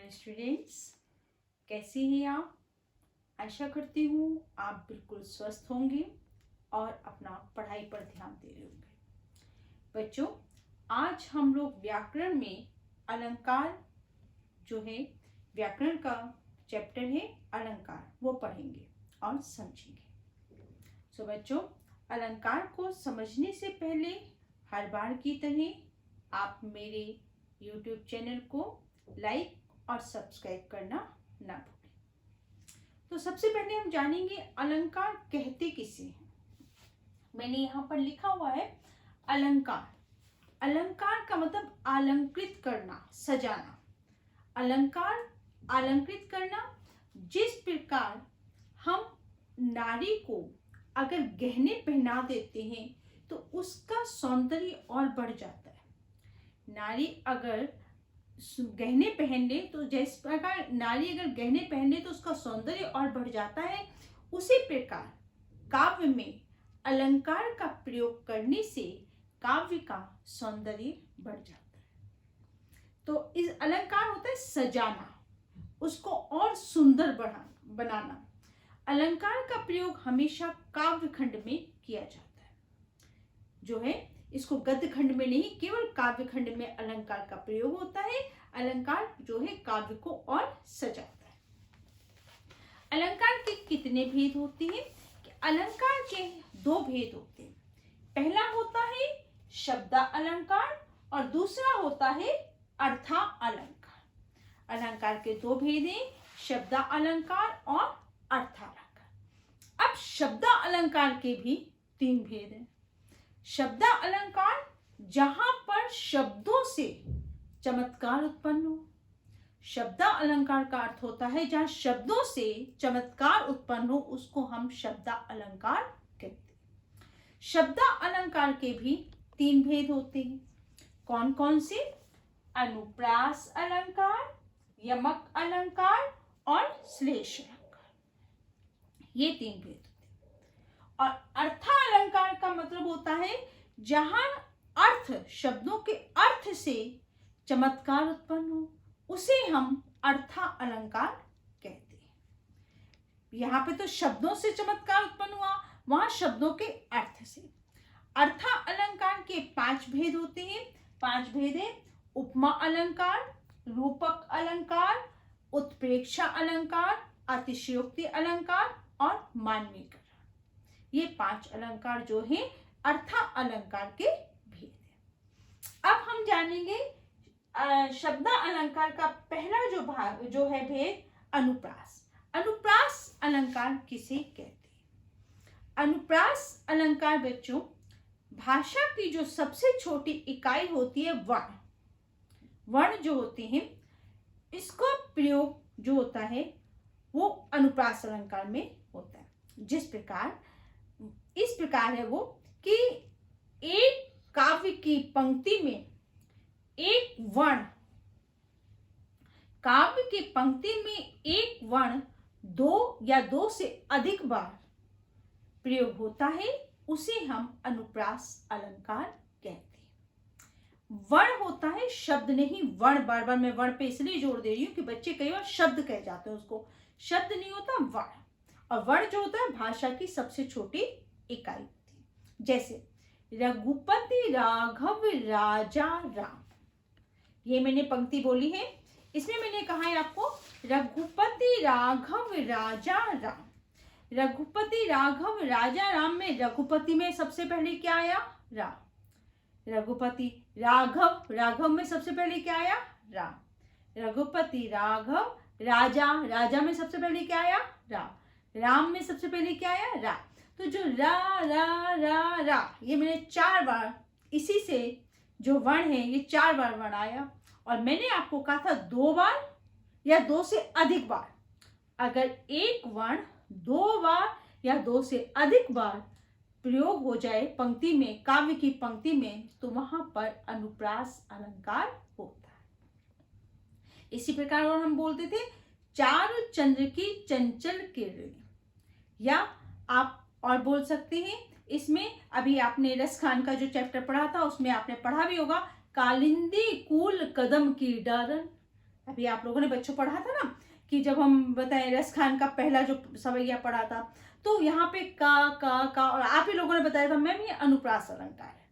Dear students, कैसे हैं आप। आशा करती हूँ आप बिल्कुल स्वस्थ होंगे और अपना पढ़ाई पर ध्यान दे रहे होंगे। बच्चों, आज हम लोग व्याकरण में अलंकार जो है, व्याकरण का चैप्टर है अलंकार, वो पढ़ेंगे और समझेंगे। बच्चों, अलंकार को समझने से पहले हर बार की तरह आप मेरे YouTube चैनल को लाइक और सब्सक्राइब करना ना भूलें। तो सबसे पहले हम जानेंगे अलंकार कहते किसे हैं। मैंने यहाँ पर लिखा हुआ है अलंकार। अलंकार का मतलब अलंकृत करना, सजाना। अलंकार अलंकृत करना, जिस प्रकार हम नारी को अगर गहने पहना देते हैं तो उसका सौंदर्य और बढ़ जाता है। नारी अगर गहने पहन ले तो जिस प्रकार नारी अगर गहने पहन ले तो उसका सौंदर्य और बढ़ जाता है, उसी प्रकार काव्य में अलंकार का प्रयोग करने से काव्य का सौंदर्य बढ़ जाता है। तो इस अलंकार होता है सजाना, उसको और सुंदर बनाना। अलंकार का प्रयोग हमेशा काव्य खंड में किया जाता है, जो है इसको गद्य खंड में नहीं, केवल काव्य खंड में अलंकार का प्रयोग होता है। अलंकार जो है काव्य को और सजाता है। अलंकार के कितने भेद होते हैं? कि अलंकार के दो भेद होते हैं। पहला होता है शब्दा अलंकार और दूसरा होता है अर्था अलंकार। अलंकार के दो भेद हैं, शब्दा अलंकार और अर्था अलंकार। अब शब्दा अलंकार के भी तीन भेद हैं। शब्दा अलंकार, जहां पर शब्दों से चमत्कार उत्पन्न हो। शब्दा अलंकार का अर्थ होता है जहां शब्दों से चमत्कार उत्पन्न हो, उसको हम शब्दा अलंकार कहते हैं। शब्दा अलंकार के भी तीन भेद होते हैं। कौन कौन से? अनुप्रास अलंकार, यमक अलंकार और श्लेष अलंकार, ये तीन भेद होते हैं। और अर्था अलंकार का मतलब होता है जहां अर्थ, शब्दों के अर्थ से चमत्कार उत्पन्न हो, उसे हम अर्था अलंकार कहते हैं। यहाँ पे तो शब्दों से चमत्कार उत्पन्न हुआ, वहां शब्दों के अर्थ से। अर्था अलंकार के पांच भेद होते हैं। पांच भेद है: उपमा अलंकार, रूपक अलंकार, उत्प्रेक्षा अलंकार, अतिशयोक्ति अलंकार और मानवीकरण। ये पांच अलंकार जो है अर्था अलंकार के भेद है। अब हम जानेंगे शब्दा अलंकार का पहला जो भाग जो है भेद, अनुप्रास। अनुप्रास अलंकार किसे कहते हैं? अनुप्रास अलंकार बच्चों, भाषा की जो सबसे छोटी इकाई होती है वर्ण, वर्ण जो होते हैं, इसका प्रयोग जो होता है वो अनुप्रास अलंकार में होता है। जिस प्रकार, इस प्रकार है वो कि एक काव्य की पंक्ति में एक वर्ण, काव्य की पंक्ति में एक वर्ण दो या दो से अधिक बार प्रयोग होता है, उसे हम अनुप्रास अलंकार कहते हैं। वर्ण होता है शब्द नहीं, वर्ण। बार बार मैं वर्ण पे इसलिए जोर दे रही हूं कि बच्चे कई बार शब्द कह जाते हैं, उसको शब्द नहीं होता, वर्ण। और वर्ण जो होता है भाषा की सबसे छोटी इकाई होती है। जैसे रघुपति राघव राजा राम, ये मैंने पंक्ति बोली है। इसमें मैंने कहा है आपको रघुपति राघव राजा राम। रघुपति राघव राजा राम में रघुपति में सबसे पहले क्या आया? राम। रघुपति राघव, राघव में सबसे पहले क्या आया? राम। रघुपति राघव राजा, राजा में सबसे पहले क्या आया? राम। राम में सबसे पहले क्या आया? राम। तो जो रा रा रा रा, ये मैंने चार बार, इसी से जो वर्ण है ये चार बार वर्ण आया। और मैंने आपको कहा था दो बार या दो से अधिक बार। अगर एक वर्ण दो बार या दो से अधिक बार प्रयोग हो जाए पंक्ति में, काव्य की पंक्ति में, तो वहां पर अनुप्रास अलंकार होता है। इसी प्रकार और हम बोलते थे चारु चंद्र की चंचल किरण, या आप और बोल सकते हैं इसमें, अभी आपने रसखान का जो चैप्टर पढ़ा था उसमें आपने पढ़ा भी होगा, कालिंदी कूल कदम की डारन। अभी आप लोगों ने बच्चों पढ़ा था ना कि जब हम बताएं रस खान का पहला जो सवैया पढ़ा था, तो यहाँ पे का और आप ही लोगों ने बताया था मैम ये अनुप्रास अलंकार है।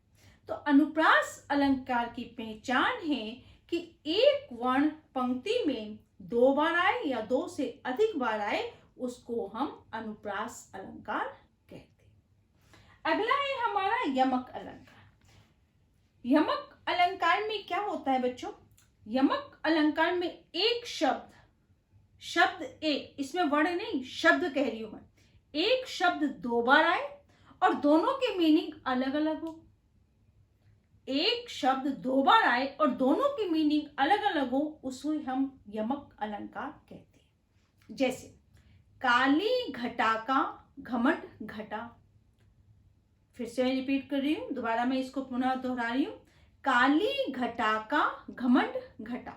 तो अनुप्रास अलंकार की पहचान है कि एक वर्ण पंक्ति में 2 बार आए या 2 से अधिक बार आए, उसको हम अनुप्रास अलंकार कहते हैं। अगला है हमारा यमक अलंकार। यमक अलंकार में क्या होता है बच्चों? यमक अलंकार में एक शब्द एक, इसमें वर्ण नहीं शब्द कह रही हूं मैं, एक शब्द 2 बार आए और दोनों के मीनिंग अलग अलग हो। एक शब्द 2 बार आए और दोनों की मीनिंग अलग अलग हो, उसको हम यमक अलंकार कहते हैं। जैसे काली घटा का घमंड घटा, फिर से मैं रिपीट कर रही हूं, दोबारा मैं इसको पुनः दोहरा रही हूं। काली घटा का घमंड घटा,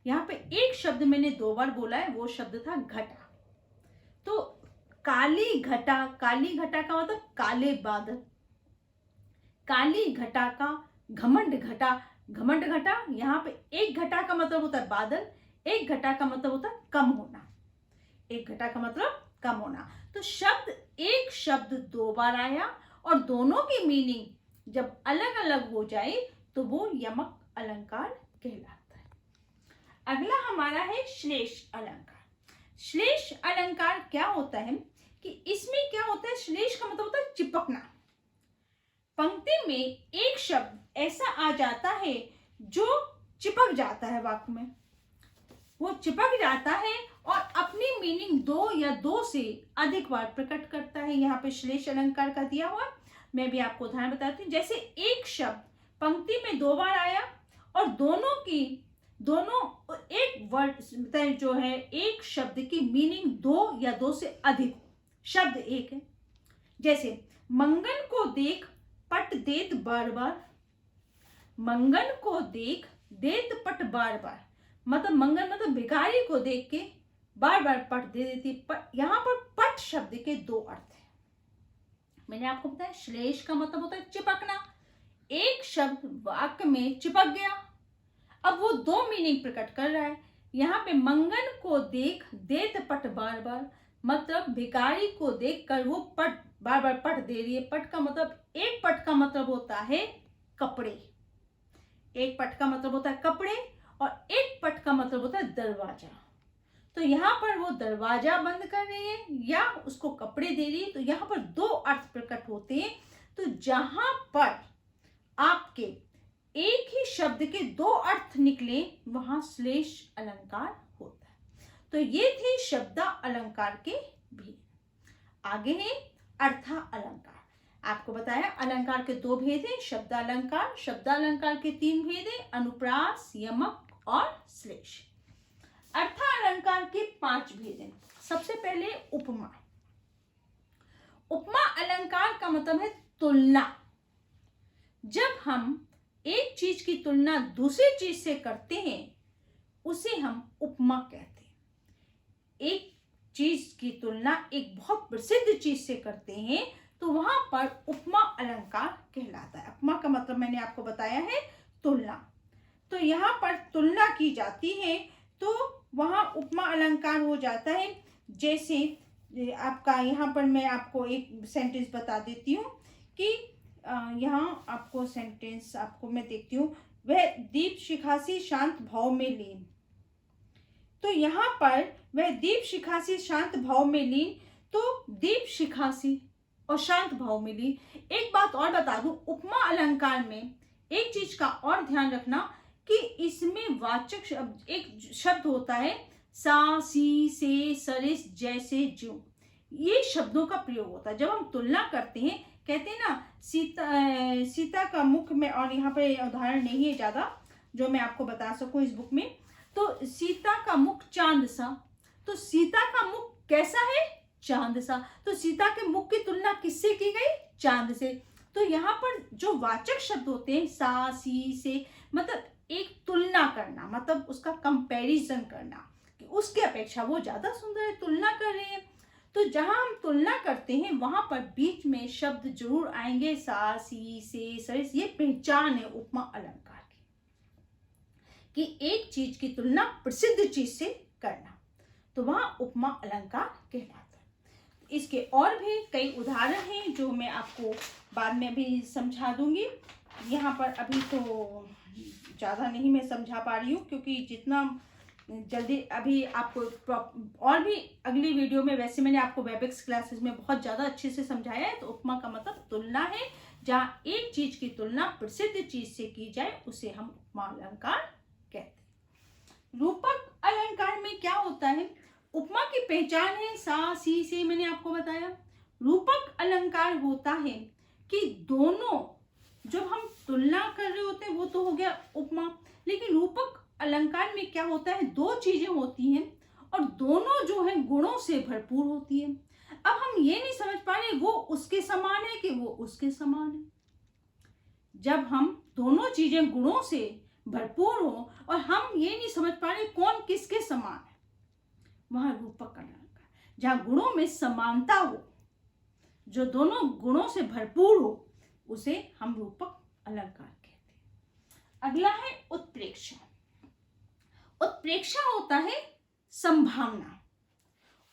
यहाँ पे एक शब्द मैंने 2 बार बोला है, वो शब्द था घटा। तो काली घटा का मतलब काले बादल, काली घटा का घमंड घटा, यहाँ पे एक घटा का मतलब होता है बादल, एक घटा का मतलब होता है कम होना, एक घटा का मतलब कम होना। तो एक शब्द 2 बार आया और दोनों की मीनिंग जब अलग अलग हो जाए तो वो यमक अलंकार कहलाता है। अगला हमारा है श्लेष अलंकार। श्लेष अलंकार क्या होता है कि इसमें क्या होता है, श्लेष का मतलब होता है चिपकना। पंक्ति में एक शब्द ऐसा आ जाता है जो चिपक जाता है वाक्य में, वो चिपक जाता है और अपनी मीनिंग 2 या 2 से अधिक बार प्रकट करता है। यहाँ पे श्लेष अलंकार का दिया हुआ, मैं भी आपको उदाहरण बताती हूँ। जैसे एक शब्द पंक्ति में 2 बार आया और दोनों एक वर्ड जो है, एक शब्द की मीनिंग 2 या 2 से अधिक, शब्द एक है। जैसे मंगन को देख पट देत बार बार, मंगन को देख देत पट बार बार, मतलब मंगन मतलब भिखारी को देख के बार बार पट दे देती। यहाँ पर पट शब्द के 2 अर्थ हैं। मैंने आपको बताया श्लेष का मतलब होता है चिपकना, एक शब्द वाक्य में चिपक गया, अब वो 2 मीनिंग प्रकट कर रहा है। यहाँ पे मंगन को देख देत पट बार बार, मतलब भिखारी को देख कर वो पट बार बार पट दे रही है। पट का मतलब, एक पट का मतलब होता है कपड़े, एक पट का मतलब होता है कपड़े और एक पट का मतलब होता है दरवाजा। तो यहाँ पर वो दरवाजा बंद कर रही है या उसको कपड़े दे रही है, तो यहाँ पर 2 अर्थ प्रकट होते हैं। तो जहां पर आपके एक ही शब्द के 2 अर्थ निकले वहां श्लेष अलंकार होता है। तो ये थे शब्द अलंकार के भेद। आगे है अर्थ अलंकार। आपको बताया अलंकार के 2 भेद हैं, शब्द अलंकार के 3 भेद हैं, अनुप्रास, यमक और श्लेष। अर्थ अलंकार के 5 भेद हैं। सबसे पहले उपमा। उपमा अलंकार का मतलब है तुलना। जब हम एक चीज की तुलना दूसरी चीज से करते हैं उसे हम उपमा कहते हैं। एक चीज की तुलना एक बहुत प्रसिद्ध चीज से करते हैं तो वहां पर उपमा अलंकार कहलाता है। उपमा का मतलब मैंने आपको बताया है तुलना। तो यहाँ पर तुलना की जाती है तो वहां उपमा अलंकार हो जाता है। जैसे आपका यहाँ पर मैं आपको एक सेंटेंस बता देती हूँ कि यहाँ आपको सेंटेंस आपको मैं देखती हूँ, वह दीप शिखासी शांत भाव में लीन। तो यहाँ पर वह दीप शिखासी शांत भाव में लीन, तो दीप शिखासी और शांत भाव में लीन। एक बात और बता दूं, उपमा अलंकार में एक चीज का और ध्यान रखना कि इसमें वाचक शब्द एक शब्द होता है सा, सी, से, सरिस, जैसे, ज्यों, ये शब्दों का प्रयोग होता है। जब हम तुलना करते हैं, कहते हैं ना सीता का मुख में, और यहाँ पे उदाहरण नहीं है ज्यादा जो मैं आपको बता सकूं इस बुक में, तो सीता का मुख चांद सा, तो सीता का मुख कैसा है? चांद सा। तो सीता के मुख की तुलना किससे की गई? चांद से। तो यहाँ पर जो वाचक शब्द होते हैं सा, सी, से, मतलब एक तुलना करना, मतलब उसका कंपैरिजन करना कि उसके अपेक्षा वो ज्यादा सुंदर है, तुलना कर रहे हैं। तो जहां हम तुलना करते हैं वहां पर बीच में शब्द जरूर आएंगे सा, सी, से, सरिस। ये पहचान है उपमा अलंकार की कि एक चीज की तुलना प्रसिद्ध चीज से करना, तो वह उपमा अलंकार कहलाता है। इसके और भी कई उदाहरण हैं जो मैं आपको बाद में भी समझा दूंगी। यहाँ पर अभी तो ज़्यादा नहीं मैं समझा पा रही हूँ, क्योंकि जितना जल्दी अभी आपको और भी अगली वीडियो में, वैसे मैंने आपको वेबएक्स क्लासेस में बहुत ज़्यादा अच्छे से समझाया है। तो उपमा का मतलब तुलना है, जहाँ एक चीज की तुलना प्रसिद्ध चीज से की जाए उसे हम उपमा अलंकार कहते हैं। रूपक अलंकार में क्या होता है? उपमा की पहचान है सा सी से, मैंने आपको बताया। रूपक अलंकार होता है कि दोनों, जब हम तुलना कर रहे होते हैं वो तो हो गया उपमा, लेकिन रूपक अलंकार में क्या होता है, दो चीजें होती हैं और दोनों जो है गुणों से भरपूर होती है। अब हम ये नहीं समझ पा रहे वो उसके समान है कि वो उसके समान है। जब हम दोनों चीजें गुणों से भरपूर हो और हम ये नहीं समझ पा रहे कौन किसके समान है, वह रूपक अलंकार। जहां गुणों में समानता हो, जो दोनों गुणों से भरपूर हो, उसे हम रूपक अलंकार कहते हैं। अगला है उत्प्रेक्षा। उत्प्रेक्षा होता है संभावना।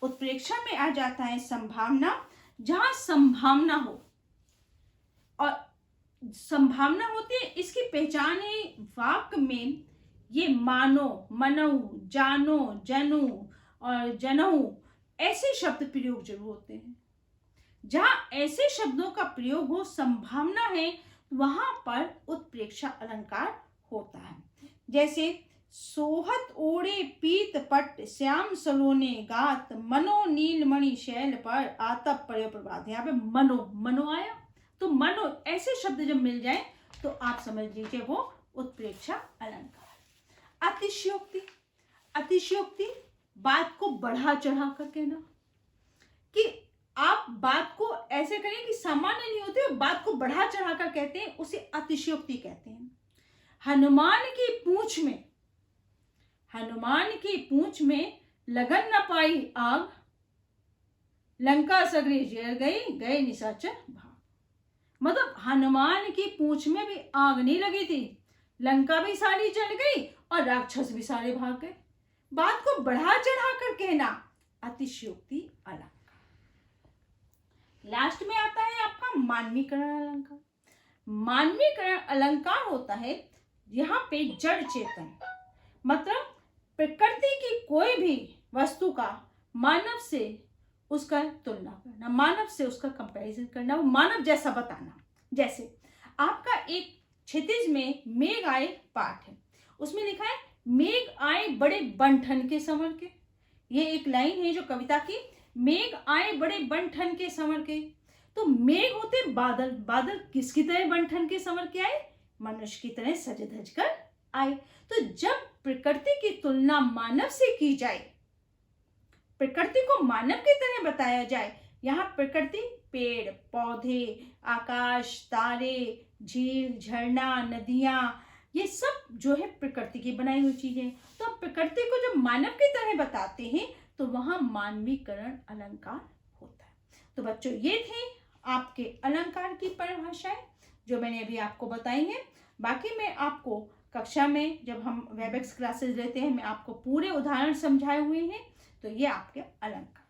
उत्प्रेक्षा में आ जाता है संभावना, जहां संभावना हो, और संभावना होती है, इसकी पहचान है वाक्य में ये मानो, मनऊ, जानो, जनु और जनऊ ऐसे शब्द प्रयोग जरूर होते हैं। जहां ऐसे शब्दों का प्रयोग हो, संभावना है, वहां पर उत्प्रेक्षा अलंकार होता है। जैसे सोहत ओढ़े पीत पट, श्याम सलोने गात, मनो नीलमणि शैल पर, आतप पड़े प्रभात। यहाँ पे मनो, मनो आया, तो मनो ऐसे शब्द जब मिल जाए तो आप समझ लीजिए वो उत्प्रेक्षा अलंकार। अतिशयोक्ति। अतिशयोक्ति बात को बढ़ा चढ़ा कर कहना, कि आप बात को ऐसे करें कि सामान्य नहीं होते, बात को बढ़ा चढ़ा कर कहते हैं, उसे अतिशयोक्ति कहते हैं। हनुमान की पूंछ में, हनुमान की पूंछ में लगन न पाई आग, लंका सगरी जल गई, गए निशाचर भाग। मतलब हनुमान की पूंछ में भी आग नहीं लगी थी, लंका भी सारी जल गई और राक्षस भी सारे भाग गए। बात को बढ़ा चढ़ा कर कहना अतिशयोक्ति अलंकार। लास्ट में आता है आपका मानवीकरण अलंकार। मानवीकरण अलंकार होता है यहाँ पे जड़ चेतन, मतलब प्रकृति की कोई भी वस्तु का मानव से उसका तुलना करना, मानव से उसका कंपैरिजन करना, वो मानव जैसा बताना। जैसे आपका एक क्षितिज में मेघ आए पाठ है, उसमें लिखा है मेघ आए बड़े बन-ठन के संवर के। ये एक लाइन है जो कविता की, मेघ आए बड़े बन-ठन के संवर के। तो मेघ होते बादल, बादल किसकी तरह बन-ठन के संवर के आए? मनुष्य की तरह सज धज कर आए। तो जब प्रकृति की तुलना मानव से की जाए, प्रकृति को मानव की तरह बताया जाए, यहाँ प्रकृति पेड़ पौधे, आकाश, तारे, झील, झरना, नदियां, ये सब जो है प्रकृति की बनाई हुई चीजें। तो प्रकृति को जब मानव की तरह बताते हैं तो वहां मानवीकरण अलंकार होता है। तो बच्चों, ये थे आपके अलंकार की परिभाषाएं जो मैंने अभी आपको बताई हैं। बाकी मैं आपको कक्षा में जब हम वेबएक्स क्लासेस लेते हैं, मैं आपको पूरे उदाहरण समझाए हुए हैं। तो ये आपके अलंकार।